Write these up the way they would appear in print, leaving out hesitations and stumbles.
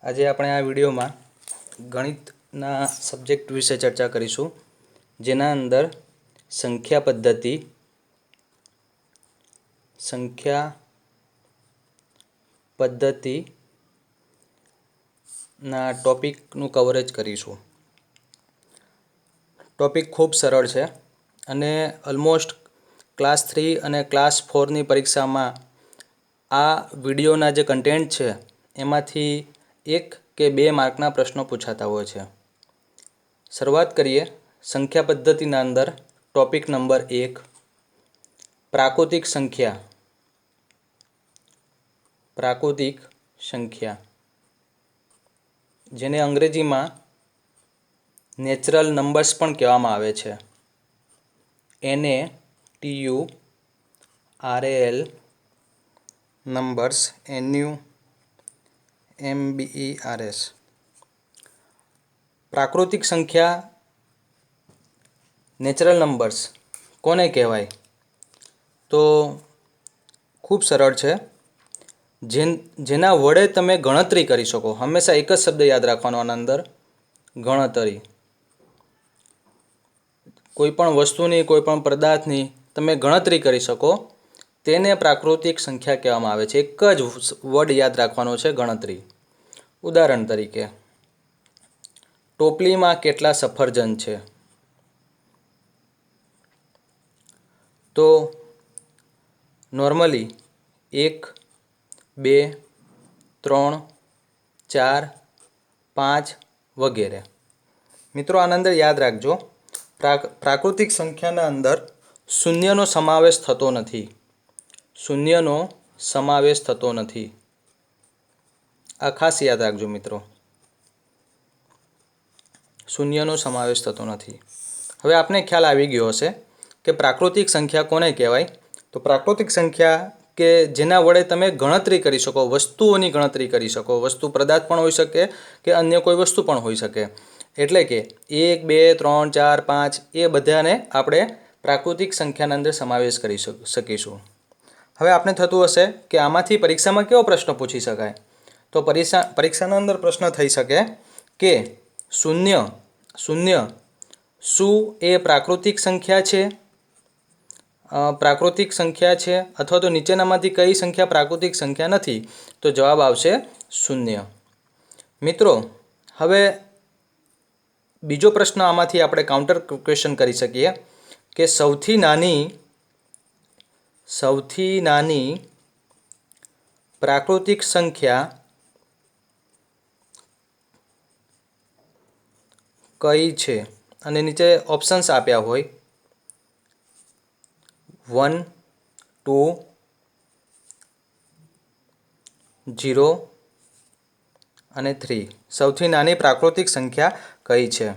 આજે આપણે આ વિડીયોમાં ગણિતના સબ્જેક્ટ વિશે ચર્ચા કરીશું, જેના અંદર સંખ્યા પદ્ધતિના ટોપિકનું કવરેજ કરીશું. ટોપિક ખૂબ સરળ છે અને ઓલમોસ્ટ ક્લાસ 3 અને ક્લાસ 4ની પરીક્ષામાં આ વિડીયોના જે કન્ટેન્ટ છે એમાંથી 1 કે 2 માર્કના પ્રશ્નો પૂછાતા હોય છે. શરૂઆત કરીએ. સંખ્યા પદ્ધતિના અંદર ટોપિક નંબર 1, પ્રાકૃતિક સંખ્યા, જેને અંગ્રેજીમાં નેચરલ નંબર્સ પણ કહેવામાં આવે છે. NATURAL numbers, NUMBERS. પ્રાકૃતિક સંખ્યા નેચરલ નંબર્સ કોને કહેવાય? તો ખૂબ સરળ છે. જેના વડે તમે ગણતરી કરી શકો. હંમેશા એક જ શબ્દ યાદ રાખવાનો આના અંદર, ગણતરી. કોઈ પણ વસ્તુની, કોઈ પણ પદાર્થની તમે ગણતરી કરી શકો, તેને પ્રાકૃતિક સંખ્યા કહેવામાં આવે છે. એક જ વર્ડ યાદ રાખવાનો છે, ગણતરી. ઉદાહરણ તરીકે, ટોપલીમાં કેટલા સફરજન છે? તો નોર્મલી 1, 2, 3, 4, 5 વગેરે. મિત્રો, આના અંદર યાદ રાખજો, પ્રાકૃતિક સંખ્યાના અંદર શૂન્યનો સમાવેશ થતો નથી. આ ખાસ યાદ રાખજો મિત્રો, શૂન્યનો સમાવેશ થતો નથી. હવે આપને ખ્યાલ આવી ગયો હશે કે પ્રાકૃતિક સંખ્યા કોને કહેવાય. તો પ્રાકૃતિક સંખ્યા કે જેના વડે તમે ગણતરી કરી શકો, વસ્તુઓની ગણતરી કરી શકો. વસ્તુ પદાર્થ પણ હોઈ શકે કે અન્ય કોઈ વસ્તુ પણ હોઈ શકે. એટલે કે 1, 2, 3, 4, 5 એ બધાને આપણે પ્રાકૃતિક સંખ્યાના અંદર સમાવેશ કરી શકીશું. હવે આપણે થતું હશે કે આમાંથી પરીક્ષામાં કેવો પ્રશ્ન પૂછી શકાય? તો પરીક્ષાના અંદર પ્રશ્ન થઈ શકે કે શૂન્ય શું એ પ્રાકૃતિક સંખ્યા છે અથવા તો નીચેનામાંથી કઈ સંખ્યા પ્રાકૃતિક સંખ્યા નથી? તો જવાબ આવશે શૂન્ય. મિત્રો, હવે બીજો પ્રશ્ન આમાંથી આપણે કાઉન્ટર ક્વેશ્ચન કરી શકીએ કે સૌથી નાની પ્રાકૃતિક સંખ્યા કઈ છે? અને નીચે ઓપ્શન્સ આપ્યા હોય 1, 2, 0 અને 3. સૌથી નાની પ્રાકૃતિક સંખ્યા કઈ છે?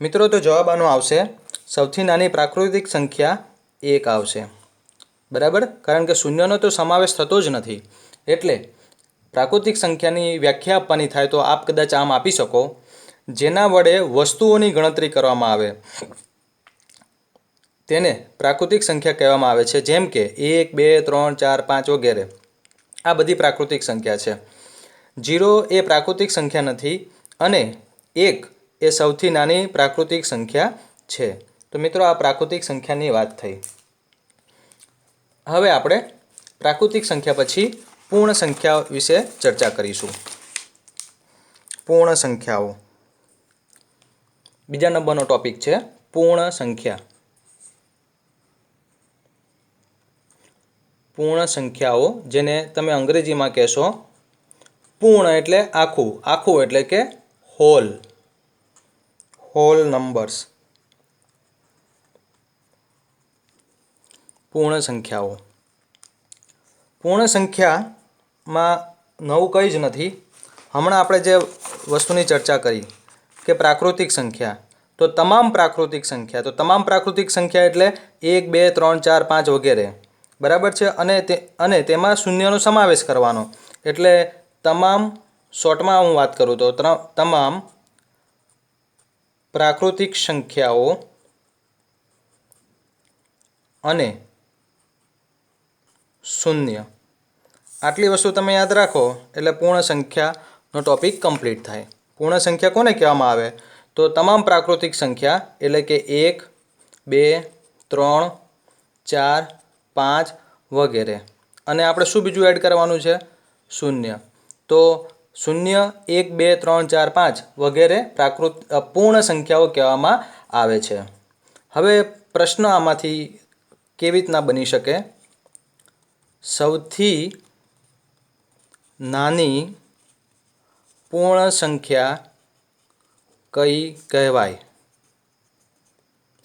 મિત્રો, તો જવાબ આનો આવશે, સૌથી નાની પ્રાકૃતિક સંખ્યા 1 આવશે. બરાબર? કારણ કે શૂન્યનો તો સમાવેશ થતો જ નથી. એટલે પ્રાકૃતિક સંખ્યાની વ્યાખ્યા આપવાની થાય તો આપ કદાચ આમ આપી શકો, જેના વડે વસ્તુઓની ગણતરી કરવામાં આવે તેને પ્રાકૃતિક સંખ્યા કહેવામાં આવે છે. જેમ કે 1, 2, 3, 4, 5 વગેરે. આ બધી પ્રાકૃતિક સંખ્યા છે. 0 એ પ્રાકૃતિક સંખ્યા નથી અને 1 એ સૌથી નાની પ્રાકૃતિક સંખ્યા છે. તો મિત્રો, આ પ્રાકૃતિક સંખ્યાની વાત થઈ. હવે આપણે પ્રાકૃતિક સંખ્યા પછી પૂર્ણ સંખ્યા વિશે ચર્ચા કરીશું. પૂર્ણ સંખ્યાઓ બીજા નંબરનો ટોપિક છે. પૂર્ણ સંખ્યાઓ, જેને તમે અંગ્રેજીમાં કહેશો પૂર્ણ એટલે આખું એટલે કે હોલ નંબર્સ. પૂર્ણ સંખ્યામાં નવું કંઈ જ નથી. હમણાં આપણે જે વસ્તુની ચર્ચા કરી કે પ્રાકૃતિક સંખ્યા, તો તમામ પ્રાકૃતિક સંખ્યા એટલે 1, 2, 3, 4, 5 વગેરે. બરાબર છે? અને તેમાં શૂન્યનો સમાવેશ કરવાનો. એટલે તમામ, શોર્ટમાં હું વાત કરું તો તમામ પ્રાકૃતિક સંખ્યાઓ અને શૂન્ય. આટલી વસ્તુ તમે યાદ રાખો એટલે પૂર્ણ સંખ્યા નો ટોપિક કમ્પ્લીટ થાય. પૂર્ણ સંખ્યા કોને કહેવામાં આવે? તો તમામ પ્રાકૃતિક સંખ્યા એટલે કે 1, 2, 3, 4, 5 વગેરે. અને આપણે શું બીજું એડ કરવાનું છે? શૂન્ય. તો 0, 1, 2, 3, 4, 5 વગેરે પૂર્ણ સંખ્યાઓ કહેવામાં આવે છે. હવે પ્રશ્ન આમાંથી કેવી રીતના બની શકે? સૌથી નાની પૂર્ણ સંખ્યા કઈ કહેવાય?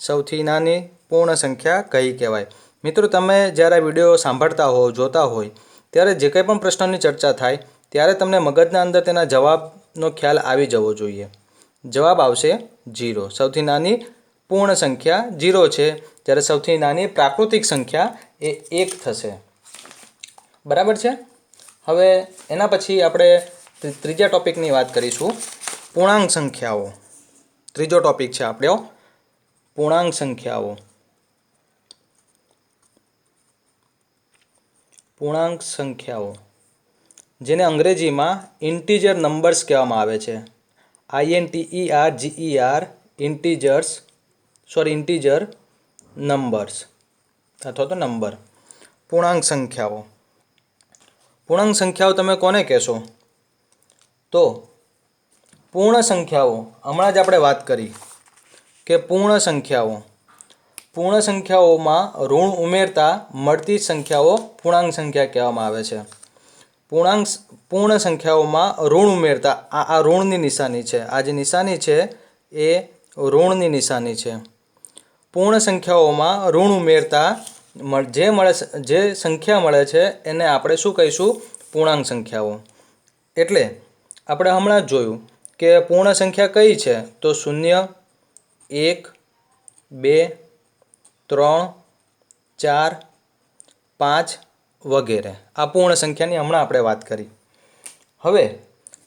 સૌથી નાની પૂર્ણ સંખ્યા કઈ કહેવાય? મિત્રો, તમે જ્યારે વિડીયો સાંભળતા હો, જોતા હોય ત્યારે જે કંઈ પણ પ્રશ્નની ચર્ચા થાય ત્યારે તમને મગજના અંદર તેના જવાબનો ખ્યાલ આવી જવો જોઈએ. જવાબ આવશે 0. સૌથી નાની પૂર્ણ સંખ્યા 0 છે, જ્યારે સૌથી નાની પ્રાકૃતિક સંખ્યા એ 1 થશે. બરાબર છે? હવે એના પછી આપણે ત્રીજા ટોપિકની વાત કરીશું, પૂર્ણાંક સંખ્યાઓ. ત્રીજો ટોપિક છે આપણો પૂર્ણાંક સંખ્યાઓ. પૂર્ણાંક સંખ્યાઓ જેને અંગ્રેજીમાં ઇન્ટીજર નંબર્સ કહેવામાં આવે છે. ઇન્ટીજર નંબર્સ અથવા તો નંબર. પૂર્ણાંક સંખ્યાઓ. પૂર્ણાંક સંખ્યાઓ તમે કોને કહેશો? તો પૂર્ણ સંખ્યાઓ, હમણાં જ આપણે વાત કરી કે પૂર્ણ સંખ્યાઓમાં ઋણ ઉમેરતા મળતી સંખ્યાઓ પૂર્ણાંક સંખ્યા કહેવામાં આવે છે. પૂર્ણ સંખ્યાઓમાં ઋણ ઉમેરતા, આ ઋણની નિશાની છે, આ જે નિશાની છે એ ઋણની નિશાની છે. પૂર્ણ સંખ્યાઓમાં ઋણ ઉમેરતા જે સંખ્યા મળે છે એને આપણે શું કહીશું? પૂર્ણાંક સંખ્યાઓ. એટલે આપણે હમણાં જ જોયું કે પૂર્ણ સંખ્યા કઈ છે? તો 0, 1, 2, 3, 4, 5 વગેરે. આ પૂર્ણ સંખ્યાની હમણાં આપણે વાત કરી. હવે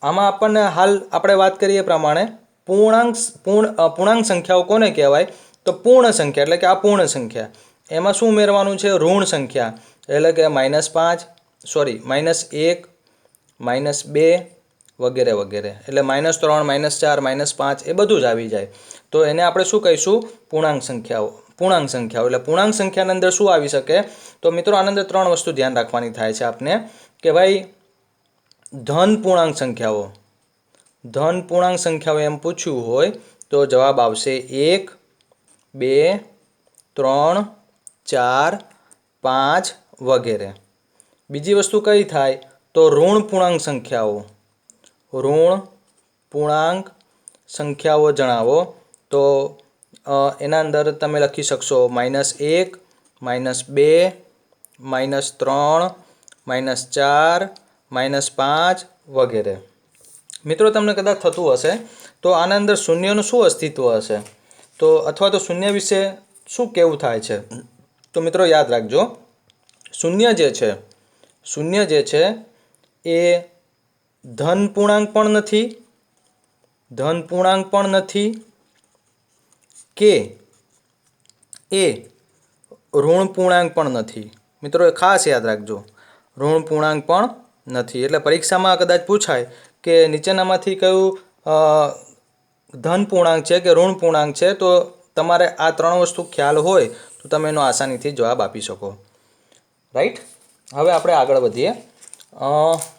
આમાં આપણને હાલ આપણે વાત કરીએ પ્રમાણે પૂર્ણાંક સંખ્યાઓ કોને કહેવાય? તો પૂર્ણ સંખ્યા એટલે કે આ પૂર્ણ સંખ્યા, એમાં શું ઉમેરવાનું છે? ઋણ સંખ્યા એટલે કે -1, -2 વગેરે વગેરે. એટલે -3, -4, -5 એ બધું જ આવી જાય. તો એને આપણે શું કહીશું? પૂર્ણાંક સંખ્યાઓ. એટલે પૂર્ણાંક સંખ્યાની અંદર શું આવી શકે? તો મિત્રો, આની અંદર 3 વસ્તુ ધ્યાન રાખવાની થાય છે આપને કે ભાઈ ધન પૂર્ણાંક સંખ્યાઓ એમ પૂછ્યું હોય તો જવાબ આવશે 1, 2, 3, 4, 5 વગેરે. બીજી વસ્તુ કઈ થાય? તો ઋણ પૂર્ણાંક સંખ્યાઓ જણાવો. તો એના અંદર તમે લખી શકશો -1, -2, -3, -4, -5 વગેરે. મિત્રો, તમને કદાચ થતું હશે તો આના અંદર શૂન્યનું શું અસ્તિત્વ હશે? તો અથવા તો શૂન્ય વિશે શું કહેવું થાય છે? તો મિત્રો યાદ રાખજો, શૂન્ય જે છે એ ધન પૂર્ણાંક પણ નથી કે એ ઋણ પૂર્ણાંક પણ નથી. મિત્રો એ ખાસ યાદ રાખજો, ઋણ પૂર્ણાંક પણ નથી. એટલે પરીક્ષામાં કદાચ પૂછાય કે નીચેનામાંથી કયું ધન પૂર્ણાંક છે કે ઋણ પૂર્ણાંક છે, તો તમારે આ 3 વસ્તુ ખ્યાલ હોય તો તમે એનો આસાનીથી જવાબ આપી શકો. રાઈટ? હવે આપણે આગળ વધીએ.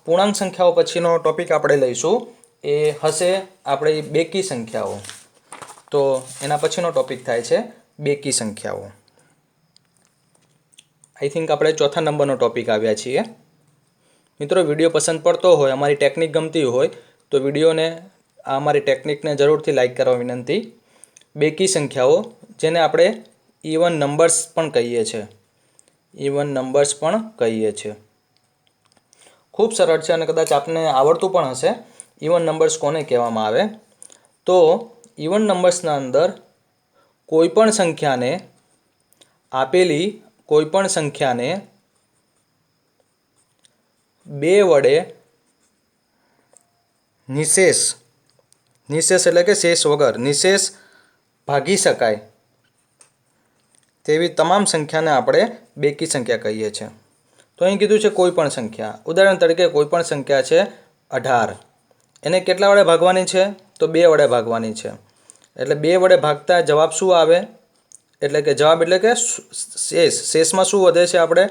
પૂર્ણાંક સંખ્યાઓ પછીનો ટોપિક આપણે લઈશું એ હશે આપણી બેકી સંખ્યાઓ. તો એના પછીનો ટોપિક થાય છે બેકી સંખ્યાઓ. આઈ થિંક આપણે 4થા નંબરનો ટોપિક આવ્યા છીએ. મિત્રો, વિડીયો પસંદ પડતો હોય, અમારી ટેકનિક ગમતી હોય તો વિડીયોને, અમારી ટેકનિકને જરૂરથી લાઈક કરવા વિનંતી. બેકી સંખ્યાઓ જેને આપણે ઇવન નંબર્સ પણ કહીએ છીએ. ખૂબ સરળ છે અને કદાચ આપને આવડતું પણ હશે. ઇવન નંબર્સ કોને કહેવામાં આવે? તો ઇવન નંબર્સના અંદર કોઈપણ સંખ્યાને 2 વડે નિશેષ એટલે કે શેષ વગર ભાગી શકાય તેવી તમામ સંખ્યાને આપણે બેકી સંખ્યા કહીએ છીએ. તો અહીં કીધું છે કોઈ પણ સંખ્યા. ઉદાહરણ તરીકે કોઈ પણ સંખ્યા છે 18. એને કેટલા વડે ભાગવાની છે? તો 2 વડે ભાગવાની છે. એટલે 2 વડે ભાગતા જવાબ શું આવે? એટલે કે જવાબ એટલે કે શેષ. શેષમાં શું વધે છે આપણે?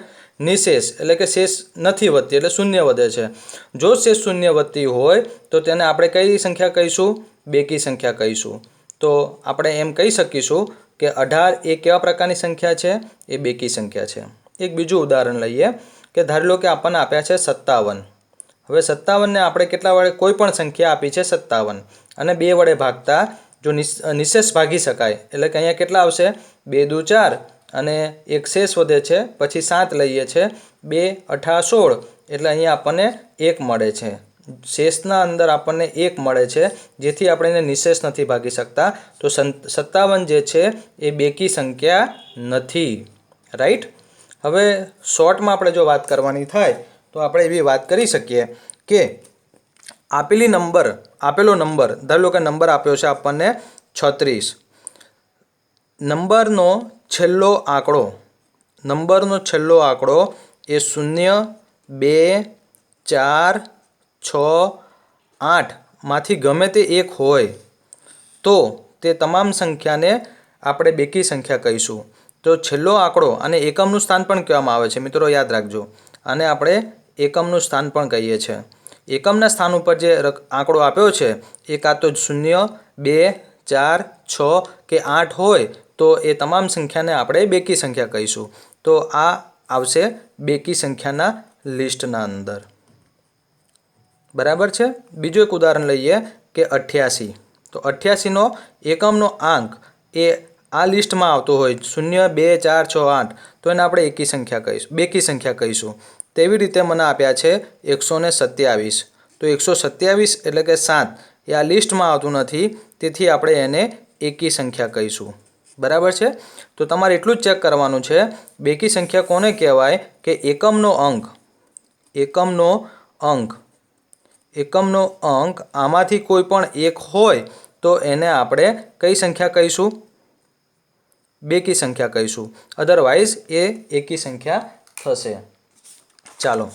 નિશેષ. એટલે કે શેષ નથી વધતી, એટલે શૂન્ય વધે છે. જો શેષ શૂન્ય વધતી હોય તો તેને આપણે કઈ સંખ્યા કહીશું? બેકી સંખ્યા કહીશું. તો આપણે એમ કહી શકીશું કે 18 એ કેવા પ્રકારની સંખ્યા છે? એ બેકી સંખ્યા છે. એક બીજું ઉદાહરણ લઈએ કે ધારી લો કે આપણને આપ્યા છે 57. હવે 57 ને આપણે કેટલા વડે? કોઈ પણ સંખ્યા આપી છે 57 અને 2 વડે ભાગતા જો નિશેષ ભાગી શકાય એટલે કે અહીંયા કેટલા આવશે? 2 દુ 4 અને એક શેષ વધે છે, પછી 7 લઈએ છે, 2 8 16 એટલે અહીંયા આપણને 1 મળે છે. શેષના અંદર આપણને 1 મળે છે, જેથી આપણે એને નિશેષ નથી ભાગી શકતા. તો 57 જે છે એ બેકી સંખ્યા નથી. રાઈટ. હવે શોર્ટમાં આપણે જો વાત કરવાની થાય તો આપણે એવી વાત કરી શકીએ કે આપેલો નંબર ધારો કે નંબર આપ્યો છે આપણને 36. નંબરનો છેલ્લો આંકડો એ 0 2 4 6 8 માંથી ગમે તે એક હોય તો તે તમામ સંખ્યાને આપણે બેકી સંખ્યા કહીશું. તો છેલ્લો આંકડો અને એકમનું સ્થાન પણ કહેવામાં આવે છે. મિત્રો યાદ રાખજો, આને આપણે એકમનું સ્થાન પણ કહીએ છીએ. એકમના સ્થાન ઉપર જે આંકડો આપ્યો છે એ કાં તો 0 2 4 6 કે 8 હોય તો એ તમામ સંખ્યાને આપણે બેકી સંખ્યા કહીશું. તો આ આવશે બેકી સંખ્યાના લિસ્ટના અંદર. બરાબર છે. બીજું એક ઉદાહરણ લઈએ કે 88. તો 88નો એકમનો આંક એ આ લિસ્ટમાં આવતો હોય 0 2 4 6 8 તો એને આપણે બેકી સંખ્યા કહીશું. તેવી રીતે મને આપ્યા છે 127. તો 127 એટલે કે 7 એ આ લિસ્ટમાં આવતું નથી, તેથી આપણે એને એકી સંખ્યા કહીશું. બરાબર છે. તો તમારે એટલું જ ચેક કરવાનું છે બેકી સંખ્યા કોને કહેવાય કે એકમનો અંક આમાંથી કોઈ પણ એક હોય તો એને આપણે કઈ સંખ્યા કહીશું? બેકી સંખ્યા કહીશું. અધરવાઇઝ એ એકી સંખ્યા થશે. ચાલો,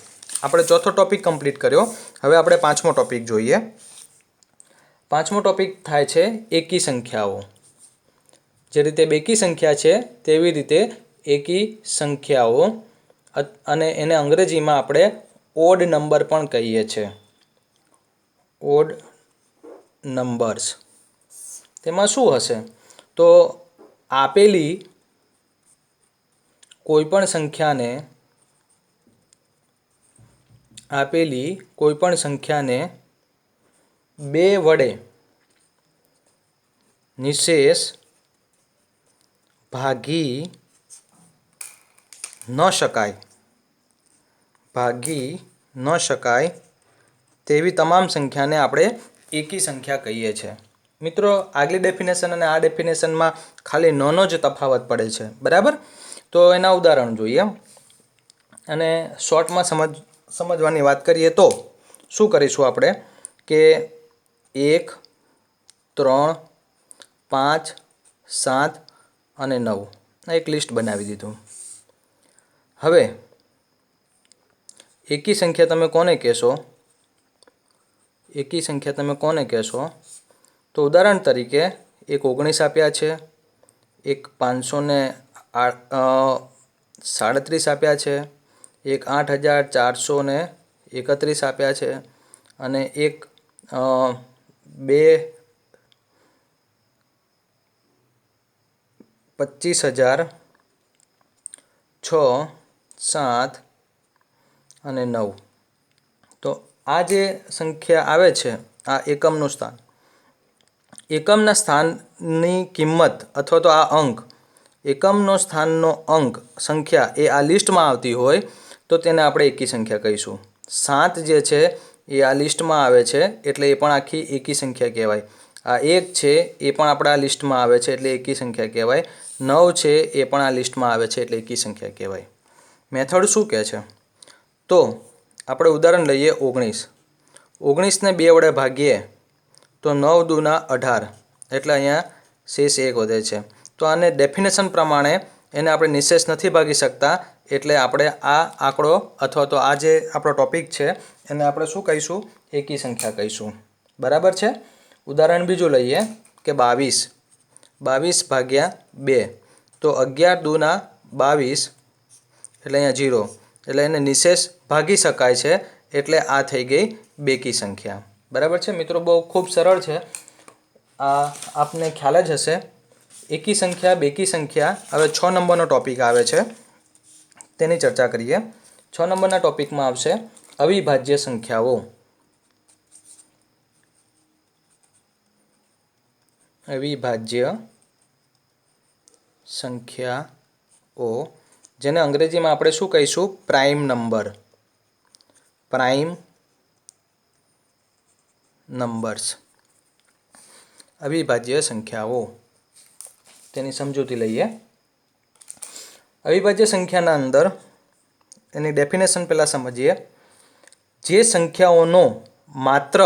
આપણે ચોથો ટોપિક કમ્પ્લીટ કર્યો. હવે આપણે પાંચમો ટોપિક જોઈએ. પાંચમો ટોપિક થાય છે એકી સંખ્યાઓ. જે રીતે બેકી સંખ્યા છે તેવી રીતે એકી સંખ્યાઓ, અને એને અંગ્રેજીમાં આપણે ઓડ નંબર પણ કહીએ છીએ. Odd numbers. તેમાં શું હશે? તો આપેલી કોઈપણ સંખ્યાને 2 વડે નિશેષ ભાગી ન શકાય તેવી તમામ સંખ્યાને આપણે એકી સંખ્યા કહીએ છીએ. મિત્રો આગલી ડેફિનેશન અને આ ડેફિનેશનમાં ખાલી નોનો જ તફાવત પડે છે. બરાબર. તો એના ઉદાહરણ જોઈએ અને શોર્ટમાં સમજવાની વાત કરીએ તો શું કરીશું આપણે કે 1 3 5 7 અને 9 એક લિસ્ટ બનાવી દીધું. હવે એકી સંખ્યા તમે કોને કહેશો? તો ઉદાહરણ તરીકે એક 19 આપ્યા છે, એક 537 આપ્યા છે, એક 8431 આપ્યા છે અને એક 2 25,006 7 અને 9. તો આ જે સંખ્યા આવે છે આ એકમનું સ્થાન, એકમના સ્થાનની કિંમત અથવા તો આ અંક, એકમનો સ્થાનનો અંક સંખ્યા એ આ લિસ્ટમાં આવતી હોય તો તેને આપણે એકી સંખ્યા કહીશું. 7 જે છે એ આ લિસ્ટમાં આવે છે એટલે એ પણ આખી એકી સંખ્યા કહેવાય. આ 1 છે એ પણ આપણા લિસ્ટમાં આવે છે એટલે એકી સંખ્યા કહેવાય. 9 છે એ પણ આ લિસ્ટમાં આવે છે એટલે એકી સંખ્યા કહેવાય. મેથડ શું કહે છે? તો આપણે ઉદાહરણ લઈએ 19. 19ને 2 વડે ભાગીએ તો 9 દુના 18 એટલે અહીંયા શેષ 1 વધે છે. તો આને ડેફિનેશન પ્રમાણે એને આપણે નિશેષ નથી ભાગી શકતા એટલે આપણે આ આંકડો અથવા તો આ જે આપણો ટોપિક છે એને આપણે શું કહીશું? એકી સંખ્યા કહીશું. બરાબર છે. ઉદાહરણ બીજું લઈએ કે 22. 22 ભાગ્યા 2 તો 11 દૂના 22 એટલે અહીંયા 0 એટલે એને નિશેષ ભાગી શકાય છે એટલે આ થઈ ગઈ બેકી સંખ્યા. બરાબર છે મિત્રો, બહુ ખૂબ સરળ છે. આ આપને ખ્યાલ જ હશે. એકી સંખ્યા, બેકી સંખ્યા. હવે 6 નંબરનો ટોપિક આવે છે, તેની ચર્ચા કરીએ. 6 નંબરના ટોપિકમાં આવશે અવિભાજ્ય સંખ્યાઓ. અવિભાજ્ય સંખ્યાઓ, જેને અંગ્રેજીમાં આપણે શું કહીશું? Prime number. Prime numbers. અવિભાજ્ય સંખ્યાઓ, તેની સમજૂતી લઈએ. અવિભાજ્ય સંખ્યાના અંદર એની ડેફિનેશન પહેલાં સમજીએ. જે સંખ્યાઓનો માત્ર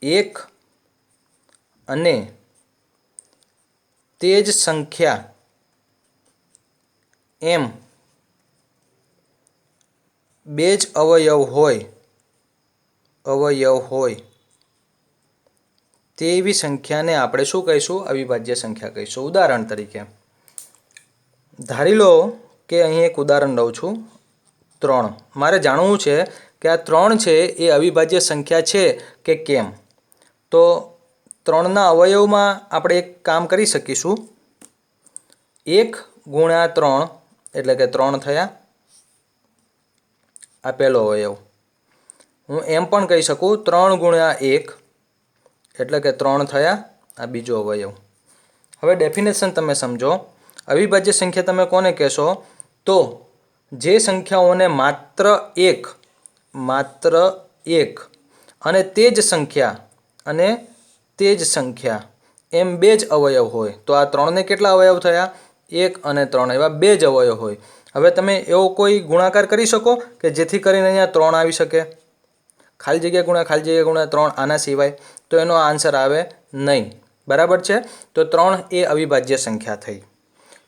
એક અને તે જ સંખ્યા એમ બે જ અવયવ હોય તેવી સંખ્યાને આપણે શું કહીશું? અવિભાજ્ય સંખ્યા કહીશું. ઉદાહરણ તરીકે ધારી લો કે અહીં એક ઉદાહરણ લઉં છું, 3. મારે જાણવું છે કે આ 3 છે એ અવિભાજ્ય સંખ્યા છે કે કેમ. તો 3ના અવયવમાં આપણે એક કામ કરી શકીશું. 1 ગુણ્યા 3 એટલે કે 3 થયા, આ પહેલો અવયવ. હું એમ પણ કહી શકું 3 ગુણ્યા 1 એટલે કે 3 થયા, આ બીજો અવયવ. હવે ડેફિનેશન તમે સમજો. અવિભાજ્ય સંખ્યા તમે કોને કહેશો? તો જે સંખ્યાઓને માત્ર એક અને તે જ સંખ્યા એમ બે જ અવયવ હોય. તો આ 3ને કેટલા અવયવ થયા? 1 અને 3 એવા બે જ અવયવ હોય. હવે તમે એવો કોઈ ગુણાકાર કરી શકો કે જેથી કરીને અહીંયા 3 આવી શકે? ખાલી જગ્યા ગુણ્યા 3 આના સિવાય? તો એનો આન્સર આવે નહીં. બરાબર છે. તો 3 એ અવિભાજ્ય સંખ્યા થઈ.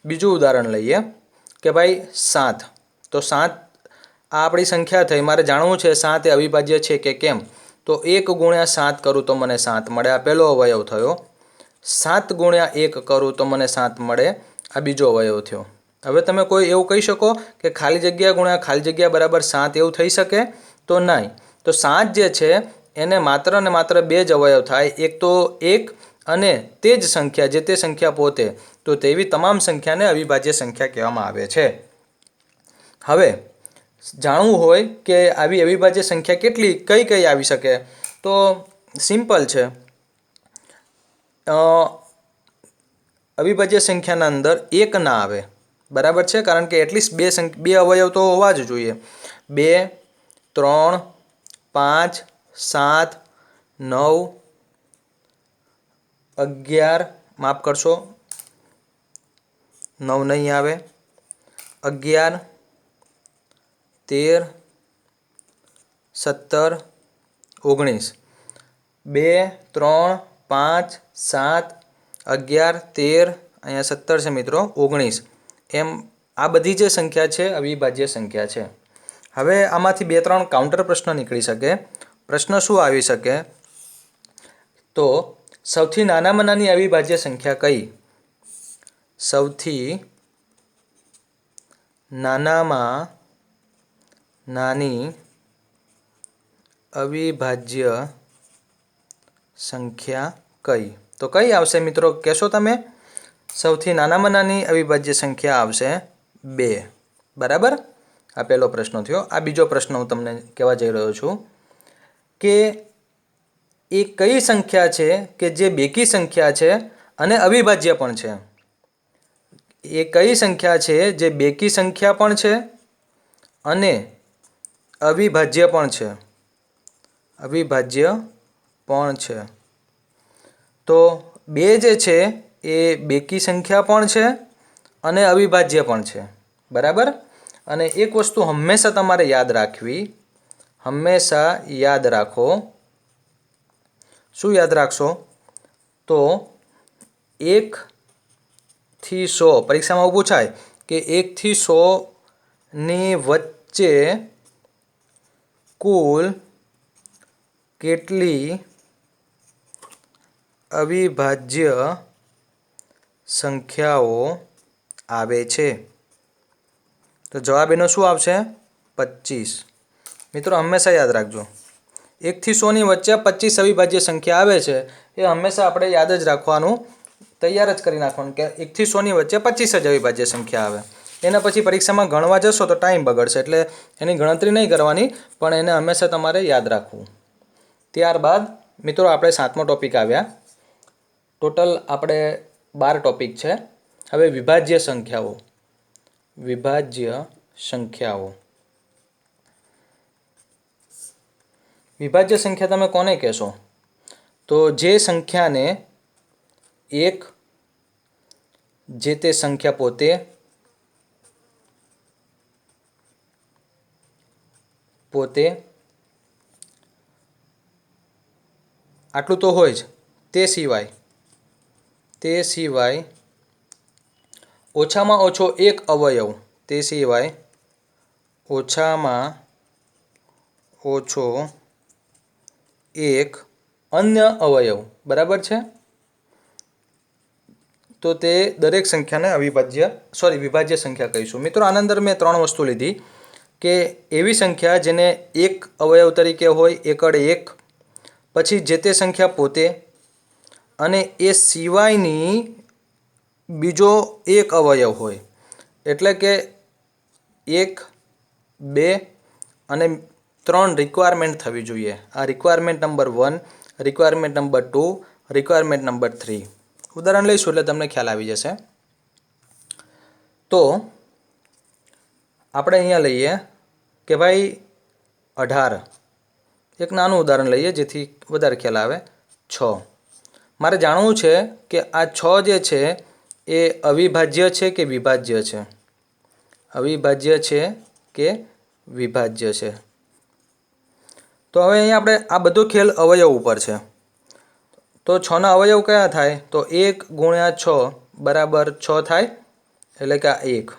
બીજું ઉદાહરણ લઈએ કે ભાઈ 7. તો 7 આ આપણી સંખ્યા થઈ. મારે જાણવું છે 7 એ અવિભાજ્ય છે કે કેમ. તો 1 ગુણ્યા 7 કરું તો મને 7 મળે, આ પહેલો અવયવ થયો. 7 ગુણ્યા 1 કરું તો મને 7 મળે, આ બીજો અવયવ થયો. હવે તમે કોઈ એવું કહી શકો કે ખાલી જગ્યા ગુણ્યા ખાલી જગ્યા બરાબર 7 એવું થઈ શકે? તો નહીં. તો 7 જે છે એને માત્ર ને માત્ર બે જ અવયવ થાય. એક તો 1 અને તે જ સંખ્યા, જે તે સંખ્યા પોતે. તો તેવી તમામ સંખ્યાને અવિભાજ્ય સંખ્યા કહેવામાં આવે છે. હવે જાણવું હોય કે આવી અવિભાજ્ય સંખ્યા કઈ કઈ આવી શકે? તો સિમ્પલ છે. અવિભાજ્ય સંખ્યાના અંદર 1 ના આવે. બરાબર છે, કારણ કે એટલીસ્ટ બે અવયવ તો હોવા જ જોઈએ. 2, 3, 5, 7, 9, 11, માફ કરશો 9 નહીં આવે, 11, 13, 17, 19. 2, 3, 5, 7, 11, 13, અહીંયા 17 છે મિત્રો, 19. એમ આ બધી જે સંખ્યા છે અવિભાજ્ય સંખ્યા છે. હવે આમાંથી 2-3 કાઉન્ટર પ્રશ્ન નીકળી શકે. પ્રશ્ન શું આવી શકે? તો સૌથી નાનામાં નાની અવિભાજ્ય સંખ્યા કઈ? સૌથી નાનામાં નાની અવિભાજ્ય સંખ્યા કઈ? તો કઈ આવશે મિત્રો, કહેશો તમે? સૌથી નાનામાં નાની અવિભાજ્ય સંખ્યા આવશે 2. બરાબર, આ પહેલો પ્રશ્ન થયો. આ બીજો પ્રશ્ન હું તમને કહેવા જઈ રહ્યો છું કે એ કઈ સંખ્યા છે કે જે બેકી સંખ્યા છે અને અવિભાજ્ય પણ છે? એ કઈ સંખ્યા છે જે બેકી સંખ્યા પણ છે અને અવિભાજ્ય પણ છે? અવિભાજ્ય પણ છે. તો 2 જે છે એ બેકી સંખ્યા પણ છે અને અવિભાજ્ય પણ છે. બરાબર. અને એક વસ્તુ હંમેશા તમારે યાદ રાખવી, હંમેશા યાદ રાખો. શું યાદ રાખશો? તો 1 થી 100 પરીક્ષામાં પૂછાય કે 1 થી 100 ની વચ્ચે કુલ કેટલી અવિભાજ્ય સંખ્યાઓ આવે છે? તો જવાબ એનો શું આવશે? 25. મિત્રો હંમેશા યાદ રાખજો, 1 થી 100 ની વચ્ચે 25 અવિભાજ્ય સંખ્યા આવે છે એ હંમેશા આપણે યાદ જ રાખવાનું, તૈયાર જ કરી નાખવાનું કે 1 થી 100 ની વચ્ચે 25 જ અવિભાજ્ય સંખ્યા આવે. એના પછી પરીક્ષામાં ગણવા જશો તો ટાઈમ બગડશે, એટલે એની ગણતરી નહીં કરવાની, પણ એને હંમેશા તમારે યાદ રાખવું. ત્યારબાદ મિત્રો આપણે 7મો ટોપિક આવ્યા. ટોટલ આપણે 12 ટોપિક છે. હવે વિભાજ્ય સંખ્યાઓ. વિભાજ્ય સંખ્યાઓ. વિભાજ્ય સંખ્યા તમે કોને કહેશો? તો જે સંખ્યાને એક, જે તે સંખ્યા પોતે, આટલું તો હોય જ, તે સિવાય ઓછામાં ઓછો એક અવયવ, તે સિવાય ઓછામાં ઓછો એક અન્ય અવયવ, બરાબર છે? તો તે દરેક સંખ્યાને વિભાજ્ય સંખ્યા કહીશું. મિત્રો આના અંદર મેં 3 વસ્તુ લીધી કે એવી સંખ્યા જેને એક અવયવ તરીકે હોય, એકડ એક, પછી જે તે સંખ્યા પોતે, અને એ સિવાયની બીજો એક અવયવ હોય. એટલે કે 1, 2 અને 3 રિક્વાયરમેન્ટ થવી જોઈએ. આ requirement number 1, requirement number 2, requirement number 3. ઉદાહરણ લઈશું એટલે તમને ખ્યાલ આવી જશે. તો આપણે અહીંયા લઈએ કે ભાઈ 18. એક નાનું ઉદાહરણ લઈએ જેથી વધારે ખ્યાલ આવે. 6. મારે જાણવું છે કે આ 6 જે છે એ અવિભાજ્ય છે કે વિભાજ્ય છે? અવિભાજ્ય છે કે વિભાજ્ય છે? તો હવે અહીંયા આપણે આ બધો ખેલ અવયવ ઉપર છે. તો 6ના અવયવ કયા થાય? તો 1 ગુણ્યા 6 બરાબર 6 થાય, એટલે કે આ 1.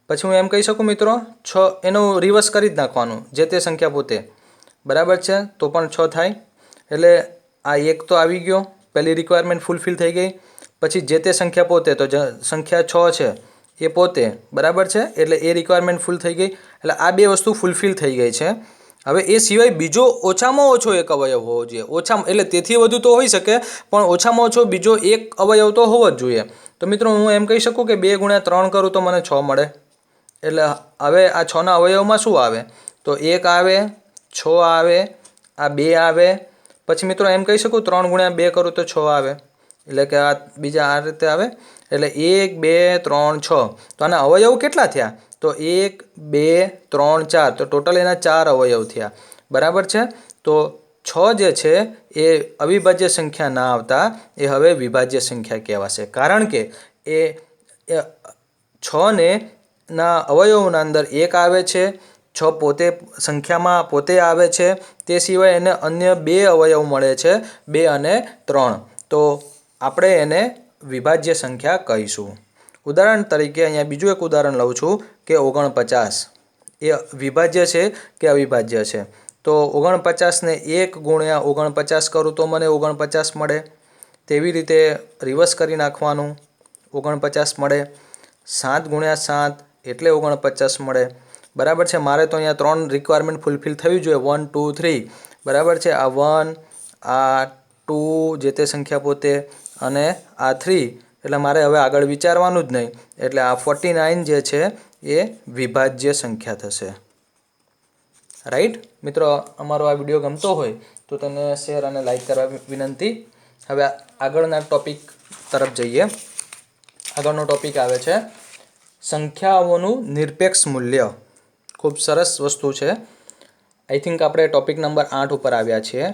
પછી હું એમ કહી શકું મિત્રો, 6 એનું રિવર્સ કરી જ નાખવાનું, જે તે સંખ્યા પોતે, બરાબર છે? તો પણ 6 થાય. એટલે આ 1 તો આવી ગયો, પહેલી રિક્વાયરમેન્ટ ફૂલફિલ થઈ ગઈ. પછી જે તે સંખ્યા પોતે, તો સંખ્યા 6 છે એ પોતે, બરાબર છે? એટલે એ રિક્વાયરમેન્ટ ફૂલ થઈ ગઈ. એટલે આ 2 વસ્તુ ફૂલફિલ થઈ ગઈ છે. હવે એ સિવાય બીજો ઓછામાં ઓછો એક અવયવ હોવો જોઈએ. એટલે તેથી વધુ તો હોઈ શકે, પણ ઓછામાં ઓછો બીજો એક અવયવ તો હોવો જ જોઈએ. તો મિત્રો હું એમ કહી શકું કે 2 ગુણ્યા 3 કરું તો મને 6 મળે. એટલે હવે આ 6ના અવયવમાં શું આવે? તો 1 આવે, 6 આવે, આ 2 આવે. પછી મિત્રો એમ કહી શકું 3 ગુણ્યા 2 કરું તો 6 આવે. એટલે કે આ બીજા આ રીતે આવે. એટલે 1, 2, 3, 6. તો આના અવયવ કેટલા થયા? તો 1, 2, 3, 4. તો ટોટલ એના 4 અવયવ થયા, બરાબર છે? તો 6 જે છે એ અવિભાજ્ય સંખ્યા ના આવતા એ હવે વિભાજ્ય સંખ્યા કહેવાશે. કારણ કે એ 6 ના અવયવોના અંદર 1 આવે છે, 6 પોતે સંખ્યામાં પોતે આવે છે, તે સિવાય એને અન્ય 2 અવયવ મળે છે, 2 અને 3. તો આપણે એને વિભાજ્ય સંખ્યા કહીશું. ઉદાહરણ તરીકે અહીંયા બીજું એક ઉદાહરણ લઉં છું કે 49. એ વિભાજ્ય છે કે અવિભાજ્ય છે? તો 49ને 1 ગુણ્યા 49 કરું તો મને 49 મળે. તેવી રીતે રિવર્સ કરી નાખવાનું, 49 મળે. 7 ગુણ્યા 7 એટલે 49 મળે, બરાબર છે? મારે તો અહીંયા 3 રિક્વાયરમેન્ટ ફૂલફિલ થવી જોઈએ, 1, 2, 3, બરાબર છે? આ 1, આ 2 જે તે સંખ્યા પોતે, અને આ 3. એટલે મારે હવે આગળ વિચારવાનું જ નહીં. એટલે આ 49 જે છે એ વિભાજ્ય સંખ્યા થશે. રાઈટ મિત્રો, અમારો આ વિડીયો ગમતો હોય તો તેને શેર અને લાઈક કરવા વિનંતી. હવે આગળના ટોપિક તરફ જઈએ. આગળનો ટોપિક આવે છે સંખ્યાઓનું નિરપેક્ષ મૂલ્ય. ખૂબ સરસ વસ્તુ છે. આઈ થિંક આપણે ટોપિક નંબર 8 ઉપર આવ્યા છીએ.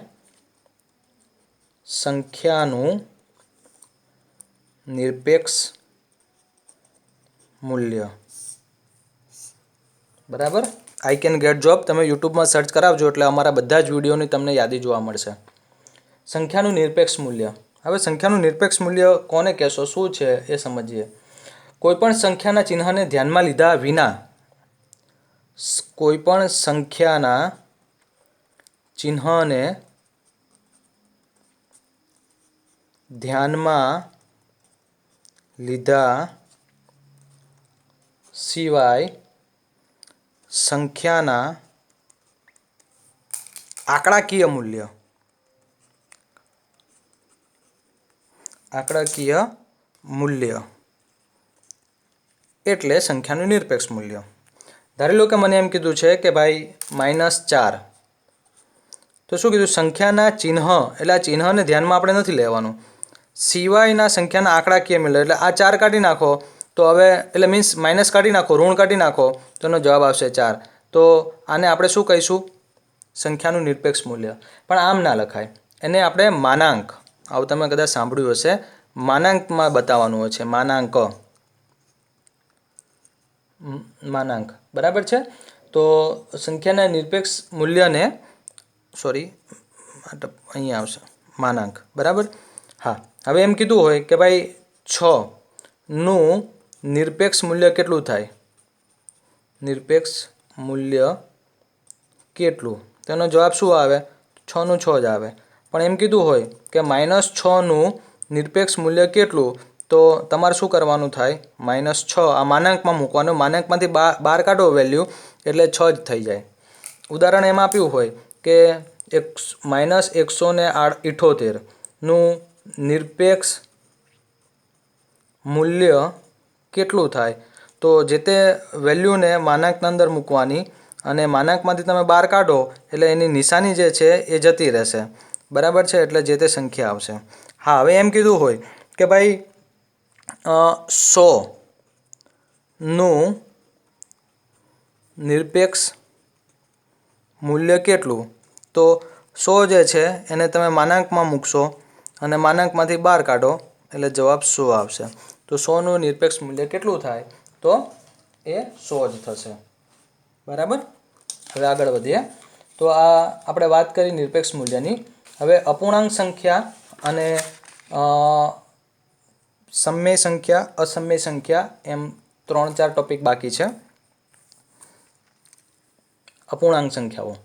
સંખ્યાનું નિરપેક્ષ મૂલ્ય, બરાબર? આઈ કેન ગેટ જોબ તમે યુટ્યુબમાં સર્ચ કરાવજો એટલે અમારા બધા જ વિડીયોની તમને યાદી જોવા મળશે. સંખ્યાનું નિરપેક્ષ મૂલ્ય. હવે સંખ્યાનું નિરપેક્ષ મૂલ્ય કોને કહેશો, શું છે એ સમજીએ. કોઈપણ સંખ્યાના ચિહ્નને ધ્યાનમાં લીધા વિના, કોઈપણ સંખ્યાના ચિહ્નને ધ્યાનમાં લીધા સિવાય સંખ્યાના આંકડાકીય મૂલ્ય એટલે સંખ્યાનું નિરપેક્ષ મૂલ્ય. ધારી લો કે મને એમ કીધું છે કે ભાઈ -4, તો શું કીધું? સંખ્યાના ચિહ્ન એટલે આ ચિહ્નને ધ્યાનમાં આપણે નથી લેવાનું, સિવાયના સંખ્યાના આંકડાકીય મૂલ્ય એટલે આ 4 કાઢી નાખો તો હવે એટલે મીન્સ માઇનસ કાઢી નાખો, ઋણ કાઢી નાખો તો એનો જવાબ આવશે 4. તો આને આપણે શું કહીશું? સંખ્યાનું નિરપેક્ષ મૂલ્ય. પણ આમ ના લખાય, એને આપણે માનાંક, આવું તમે કદાચ સાંભળ્યું હશે, માનાંકમાં બતાવવાનું હોય છે. માનાંક બરાબર છે. તો સંખ્યાના નિરપેક્ષ મૂલ્યને અહીંયા આવશે માનાંક. બરાબર. હા, હવે એમ કીધું હોય કે ભાઈ 6 નું નિરપેક્ષ મૂલ્ય કેટલું થાય? નિરપેક્ષ મૂલ્ય કેટલું? તેનો જવાબ શું આવે? 6 નું 6 જ આવે. પણ એમ કીધું હોય કે -6 નું નિરપેક્ષ મૂલ્ય કેટલું? તો તમારે શું કરવાનું થાય? -6 આ માનાંકમાં મૂકવાનું, માનાંકમાંથી બહાર કાઢો વેલ્યુ એટલે 6 જ થઈ જાય. ઉદાહરણ એમ આપ્યું હોય કે -178 નું નિરપેક્ષ મૂલ્ય કેટલું થાય? તો જે તે વેલ્યુને માનાંકના અંદર મૂકવાની અને માનાંકમાંથી તમે બહાર કાઢો એટલે એની નિશાની જે છે એ જતી રહેશે. બરાબર છે. એટલે જે તે સંખ્યા આવશે. હા, હવે એમ કીધું હોય કે ભાઈ 100 નું નિરપેક્ષ મૂલ્ય કેટલું? તો 100 જે છે એને તમે માનાંકમાં મૂકશો અને માનાંકમાંથી બહાર કાઢો એટલે જવાબ 100 આવશે. તો 100 નું નિરપેક્ષ મૂલ્ય કેટલું થાય? તો એ 100 જ થશે. બરાબર. હવે આગળ વધીએ. તો આ આપણે વાત કરી નિરપેક્ષ મૂલ્યની. હવે અપૂર્ણાંક સંખ્યા અને સમય સંખ્યા, અસમય સંખ્યા એમ 3-4 ટોપિક બાકી છે. અપૂર્ણાંક સંખ્યાઓ.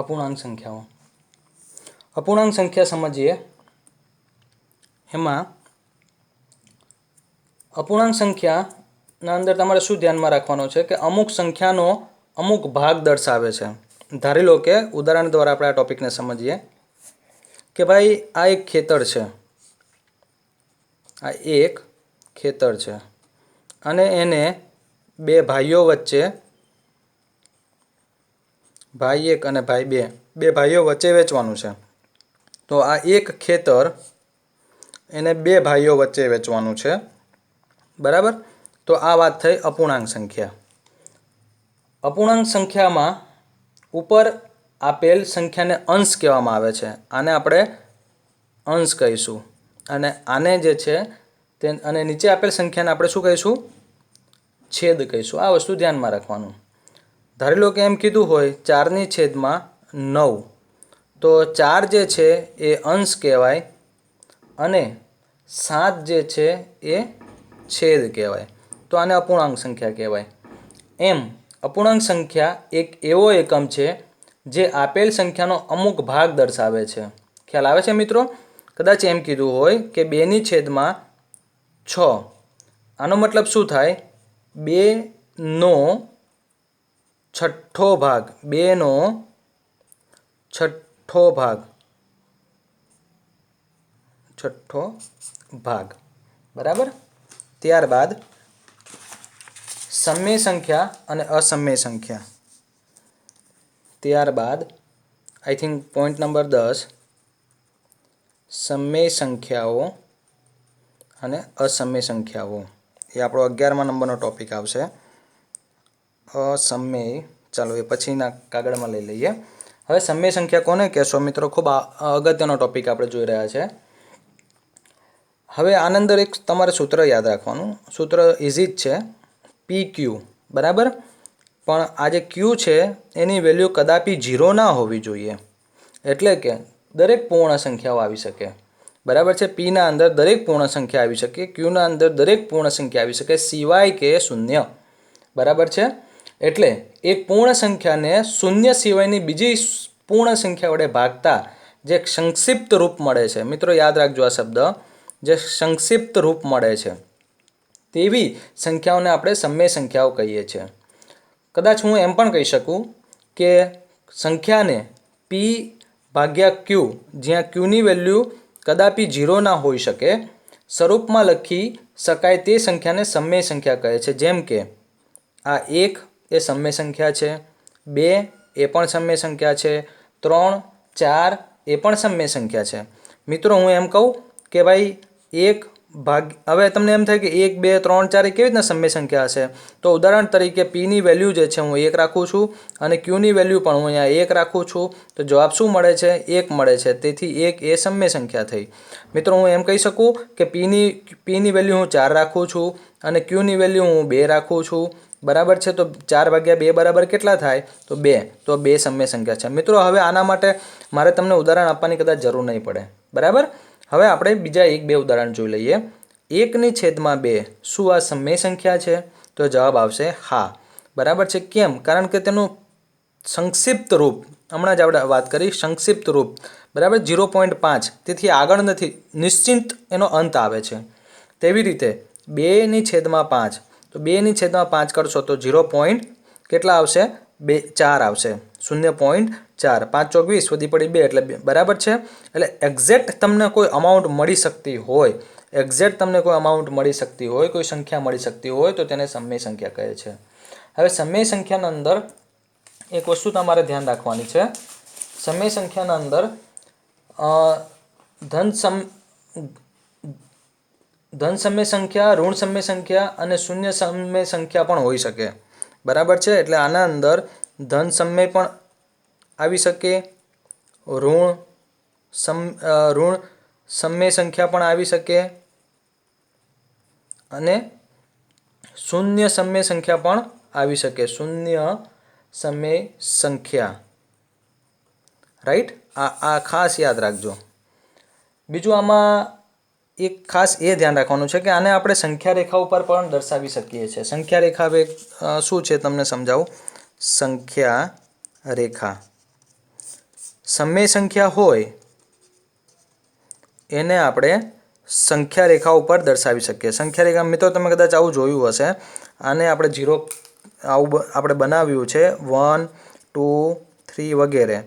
અપૂર્ણાંક સંખ્યાઓ. અપૂર્ણાંક સંખ્યા સમજીએ. એમાં અપૂર્ણાંક સંખ્યાના અંદર તમારે શું ધ્યાનમાં રાખવાનું છે કે અમુક સંખ્યાનો અમુક ભાગ દર્શાવે છે. ધારી લો કે ઉદાહરણ દ્વારા આપણે આ ટોપિકને સમજીએ કે ભાઈ આ એક ખેતર છે, આ એક ખેતર છે અને એને બે ભાઈઓ વચ્ચે, ભાઈ 1 અને ભાઈ 2, બે ભાઈઓ વચ્ચે વેચવાનું છે. તો આ એક ખેતર એને બે ભાઈઓ વચ્ચે વેચવાનું છે. બરાબર. તો આ વાત થઈ અપૂર્ણાંક સંખ્યા. અપૂર્ણાંક સંખ્યામાં ઉપર આપેલ સંખ્યાને અંશ કહેવામાં આવે છે. આને આપણે અંશ કહીશું અને આને જે છે તે અને નીચે આપેલ સંખ્યાને આપણે શું કહીશું? છેદ કહીશું. આ વસ્તુ ધ્યાનમાં રાખવાનું. ધારી લો કે એમ કીધું હોય 4/9, તો 4 જે છે એ અંશ કહેવાય અને 7 જે છે એ છેદ કહેવાય. તો આને અપૂર્ણાંક સંખ્યા કહેવાય. એમ અપૂર્ણાંક સંખ્યા એક એવો એકમ છે જે આપેલ સંખ્યાનો અમુક ભાગ દર્શાવે છે. ખ્યાલ આવે છે મિત્રો? કદાચ એમ કીધું હોય કે 2/6. આનો મતલબ શું થાય? 2નો છઠ્ઠો ભાગ, 2નો છઠ્ઠો ભાગ. બરાબર. ત્યારબાદ સમય સંખ્યા અને અસમય સંખ્યા. ત્યારબાદ આઈ થિંક પોઈન્ટ નંબર 10, સમય સંખ્યાઓ અને અસમય સંખ્યાઓ. એ આપણો 11મા નંબરનો ટોપિક આવશે. અસમય. ચાલો એ પછીના કાગળમાં લઈ લઈએ. હવે સમય સંખ્યા કોને કહેશો મિત્રો? ખૂબ અગત્યનો ટોપિક આપણે જોઈ રહ્યા છે. હવે આની અંદર એક તમારે સૂત્ર યાદ રાખવાનું. સૂત્ર ઇઝી જ છે. પી ક્યુ, બરાબર. પણ આ જે ક્યુ છે એની વેલ્યુ કદાપી 0 ના હોવી જોઈએ. એટલે કે દરેક પૂર્ણ સંખ્યાઓ આવી શકે, બરાબર છે. પીના અંદર દરેક પૂર્ણ સંખ્યા આવી શકે, ક્યુના અંદર દરેક પૂર્ણ સંખ્યા આવી શકે, સિવાય કે શૂન્ય, બરાબર છે. એટલે એક પૂર્ણ સંખ્યાને શૂન્ય સિવાયની બીજી પૂર્ણ સંખ્યા વડે ભાગતા જે સંક્ષિપ્ત રૂપ મળે છે, મિત્રો યાદ રાખજો આ શબ્દ, જે સંક્ષિપ્ત રૂપ મળે છે તેવી સંખ્યાઓને આપણે સમય સંખ્યાઓ કહીએ છીએ. કદાચ હું એમ પણ કહી શકું કે સંખ્યાને પી ભાગ્યા ક્યુ, જ્યાં ક્યુની વેલ્યુ કદાપી 0 ના હોઈ શકે, સ્વરૂપમાં લખી શકાય તે સંખ્યાને સમય સંખ્યા કહે છે. જેમ કે આ 1 એ સમય સંખ્યા છે, 2 એ પણ સમય સંખ્યા છે, 3, 4 એ પણ સમય સંખ્યા છે. મિત્રો હું એમ કહું કે ભાઈ હવે તમને એમ થાય કે 1, 2, 3, 4 એ કેવી રીતના સમય સંખ્યા હશે? તો ઉદાહરણ તરીકે પીની વેલ્યુ જે છે હું 1 રાખું છું અને ક્યુની વેલ્યુ પણ હું અહીંયા 1 રાખું છું, તો જવાબ શું મળે છે? 1 મળે છે. તેથી 1 એ સમય સંખ્યા થઈ. મિત્રો હું એમ કહી શકું કે પીની વેલ્યુ હું 4 રાખું છું અને ક્યુની વેલ્યુ હું 2 રાખું છું, બરાબર છે. તો 4 ભાગ્યા 2 બરાબર કેટલા થાય? તો 2. તો 2 સમય સંખ્યા છે. મિત્રો હવે આના માટે મારે તમને ઉદાહરણ આપવાની કદાચ જરૂર નહીં પડે, બરાબર. હવે આપણે બીજા 1-2 ઉદાહરણ જોઈ લઈએ. 1/2 શું આ સમય સંખ્યા છે? તો જવાબ આવશે હા, બરાબર છે. કેમ? કારણ કે તેનું સંક્ષિપ્ત રૂપ, હમણાં જ આપણે વાત કરી, સંક્ષિપ્ત રૂપ, બરાબર, 0.5, તેથી આગળ નથી, નિશ્ચિત એનો અંત આવે છે. તેવી રીતે 2/5, તો 2/5 કરશો તો 0. કેટલા આવશે? 4 આવશે, 0.4. 5 ચોક 20, વધી પડી 2 એટલે 2, બરાબર છે. એટલે એક્ઝેક્ટ તમને કોઈ અમાઉન્ટ મળી શકતી હોય, કોઈ સંખ્યા મળી શકતી હોય તો તેને સમય સંખ્યા કહે છે. હવે સમય સંખ્યાના અંદર એક વસ્તુ તમારે ધ્યાન રાખવાની છે. સમય સંખ્યાના અંદર ધન સમય સંખ્યા, ઋણ સમય સંખ્યા અને શૂન્ય સમય સંખ્યા પણ હોઈ શકે, બરાબર છે. એટલે આના અંદર ધન સમય પણ આવી શકે, ઋણ સમય સંખ્યા પણ આવી શકે અને શૂન્ય સમય સંખ્યા પણ આવી શકે. શૂન્ય સમય સંખ્યા, રાઈટ. આ ખાસ યાદ રાખજો. બીજું આમાં એક ખાસ એ ધ્યાન રાખવાનું છે કે આને આપણે સંખ્યા રેખા ઉપર પણ દર્શાવી શકીએ છીએ. સંખ્યા રેખા હવે શું છે તમને સમજાવું. સંખ્યા રેખા, સમય સંખ્યા હોય એને આપણે સંખ્યા રેખા ઉપર દર્શાવી શકીએ. સંખ્યા રેખા, મિત્રો તમે કદાચ આવું જોયું હશે. આને આપણે 0 આવું આપણે બનાવ્યું છે, 1, 2, 3 વગેરે,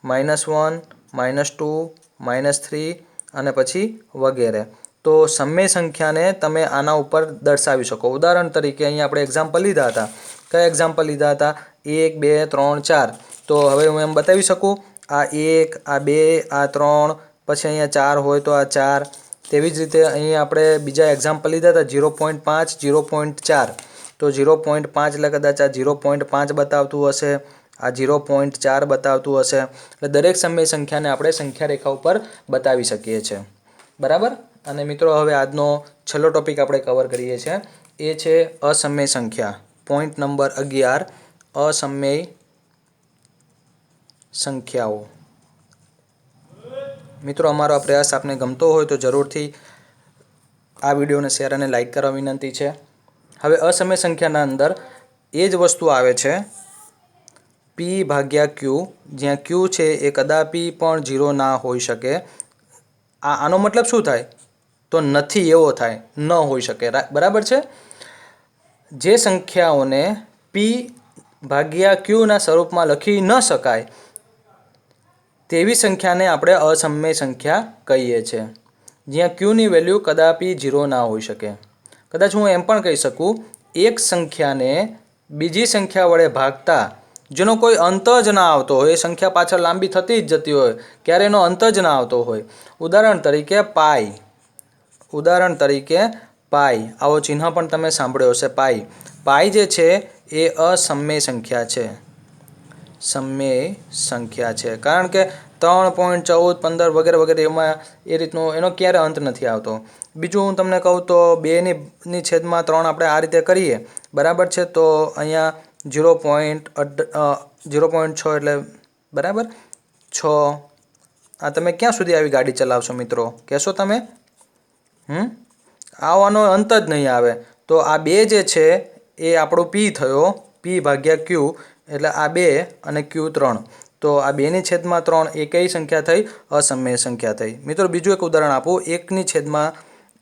-1, -2, -3 અને પછી વગેરે. તો સમય સંખ્યાને તમે આના ઉપર દર્શાવી શકો. ઉદાહરણ તરીકે અહીંયા આપણે એક્ઝામ્પલ લીધા હતા. કયા એક્ઝામ્પલ લીધા હતા? 1, 2, 3, 4. તો હવે હું એમ બતાવી શકું, આ 1, આ 2, આ 3, પછી અહીંયા 4 હોય તો આ 4. તેવી જ રીતે અહીં આપણે બીજા એક્ઝામ્પલ લીધા હતા 0.5, 0.4. તો 0.5 એટલે કદાચ આ 0.5 બતાવતું હશે, આ 0.4 બતાવતું હશે. એટલે દરેક સમય સંખ્યાને આપણે સંખ્યા રેખા ઉપર બતાવી શકીએ છીએ, બરાબર. અને મિત્રો હવે આજનો છેલ્લો ટોપિક આપણે કવર કરીએ છીએ, એ છે અસમય સંખ્યા. પોઈન્ટ નંબર 11, અસમય સંખ્યાઓ. મિત્રો અમારો આ પ્રયાસ આપને ગમતો હોય તો જરૂરથી આ વિડીયોને શેર અને લાઈક કરવા વિનંતી છે. હવે અસમય સંખ્યાના અંદર એ જ વસ્તુ આવે છે, પી ભાગ્યા ક્યુ, જ્યાં ક્યુ છે એ કદાપી પણ 0 ના હોઈ શકે. આનો મતલબ શું થાય? તો નથી એવો થાય, ન હોઈ શકે, બરાબર છે. જે સંખ્યાઓને પી ભાગ્યા ક્યુના સ્વરૂપમાં લખી ન શકાય તેવી સંખ્યાને આપણે અસમય સંખ્યા કહીએ છીએ, જ્યાં ક્યુની વેલ્યુ કદાપી 0 ના હોઈ શકે. કદાચ હું એમ પણ કહી શકું, એક સંખ્યાને બીજી સંખ્યા વડે ભાગતા જેનો કોઈ અંત જ ના આવતો હોય, એ સંખ્યા પાછળ લાંબી થતી જ જતી હોય, ક્યારે એનો અંત જ ના આવતો હોય. ઉદાહરણ તરીકે પાઈ, આવો ચિહ્ન પણ તમે સાંભળ્યો હશે, પાઈ જે છે એ અસમય સંખ્યા છે, સમય સંખ્યા છે. કારણ કે 3.14 15 વગેરે વગેરે એમાં એ રીતનો એનો ક્યારે અંત નથી આવતો. બીજું હું તમને કહું તો 2/3 આપણે આ રીતે કરીએ બરાબર છે, તો અહીંયા 0.6 એટલે બરાબર 6. આ તમે ક્યાં સુધી આવી ગાડી ચલાવશો મિત્રો, કહેશો તમે? આવવાનો અંત જ નહીં આવે. તો આ 2 જે છે એ આપણો P થયો, P ભાગ્યા Q, એટલે આ 2 અને Q 3. તો આ 2/3 એ કઈ સંખ્યા થઈ? અસમય સંખ્યા થઈ. મિત્રો બીજું એક ઉદાહરણ આપું.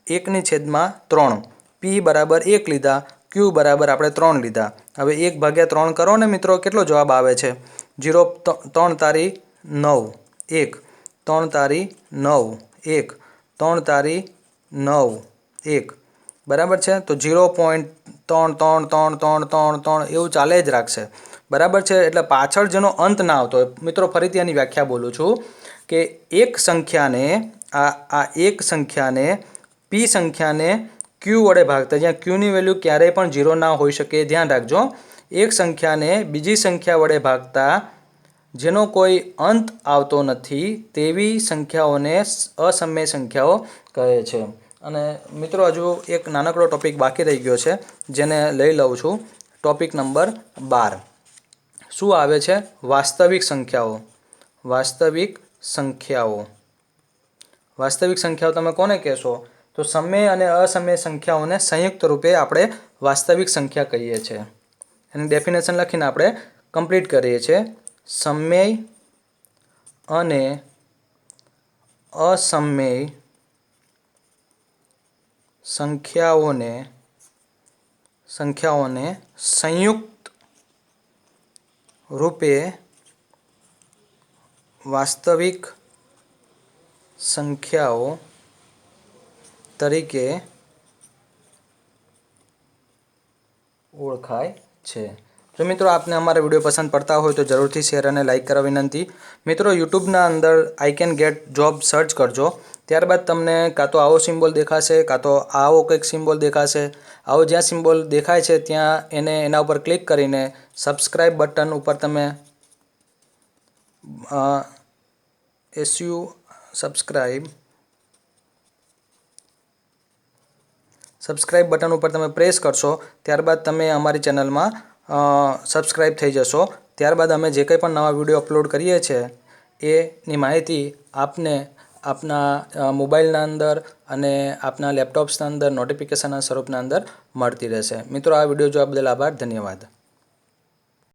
1/3 P બરાબર 1 લીધા, Q બરાબર આપણે 3 લીધા. હવે 1/3 કરો ને મિત્રો, કેટલો જવાબ આવે છે? 0 3 તારી 9 1 3 તારી 9 1 3 તારી 9 1 બરાબર છે. તો 0.33333 એવું ચાલે જ રાખશે બરાબર છે. એટલે પાછળ જેનો અંત ના આવતો હોય. મિત્રો ફરીથી આની વ્યાખ્યા બોલું છું કે એક સંખ્યાને P સંખ્યાને Q વડે ભાગતા, જ્યાં Qની વેલ્યુ ક્યારેય પણ 0 ના હોઈ શકે, ધ્યાન રાખજો. એક સંખ્યાને બીજી સંખ્યા વડે ભાગતા જેનો કોઈ અંત આવતો નથી તેવી સંખ્યાઓને અસમય સંખ્યાઓ કહે છે. અને મિત્રો હજુ એક નાનકડો ટોપિક બાકી રહી ગયો છે, જેને લઈ લઉં છું. ટોપિક નંબર 12 શું આવે છે? વાસ્તવિક સંખ્યાઓ. વાસ્તવિક સંખ્યાઓ તમે કોને કહેશો? તો સમય અને અસમય સંખ્યાઓને સંયુક્ત રૂપે આપણે વાસ્તવિક સંખ્યા કહીએ છીએ. એની ડેફિનેશન લખીને આપણે કમ્પ્લીટ કરીએ છીએ. સમય અને અસમય સંખ્યાઓને સંયુક્ત રૂપે વાસ્તવિક સંખ્યાઓ તરીકે ઓળખાય છે. જો મિત્રો આપને અમારા વિડીયો પસંદ પડતા હોય તો જરૂરથી શેર અને લાઇક કરવા વિનંતી. મિત્રો યુટ્યુબના અંદર I can get job search કરજો. ત્યારબાદ તમને કાં તો આવો સિમ્બોલ દેખાશે, કાં તો આવો કંઈક સિમ્બોલ દેખાશે. આવો જ્યાં સિમ્બોલ દેખાય છે ત્યાં એના ઉપર ક્લિક કરીને સબસ્ક્રાઈબ બટન ઉપર તમે સબસ્ક્રાઈબ બટન ઉપર તમે પ્રેસ કરશો, ત્યારબાદ તમે અમારી ચેનલમાં સબસ્ક્રાઈબ થઈ જશો. ત્યારબાદ અમે જે કંઈ પણ નવા વિડીયો અપલોડ કરીએ છીએ એની માહિતી આપને આપના મોબાઈલના અંદર અને આપના લેપટોપ્સના અંદર નોટિફિકેશનના સ્વરૂપના અંદર મળતી રહેશે. મિત્રો આ વિડીયો જોવા બદલ આભાર. ધન્યવાદ.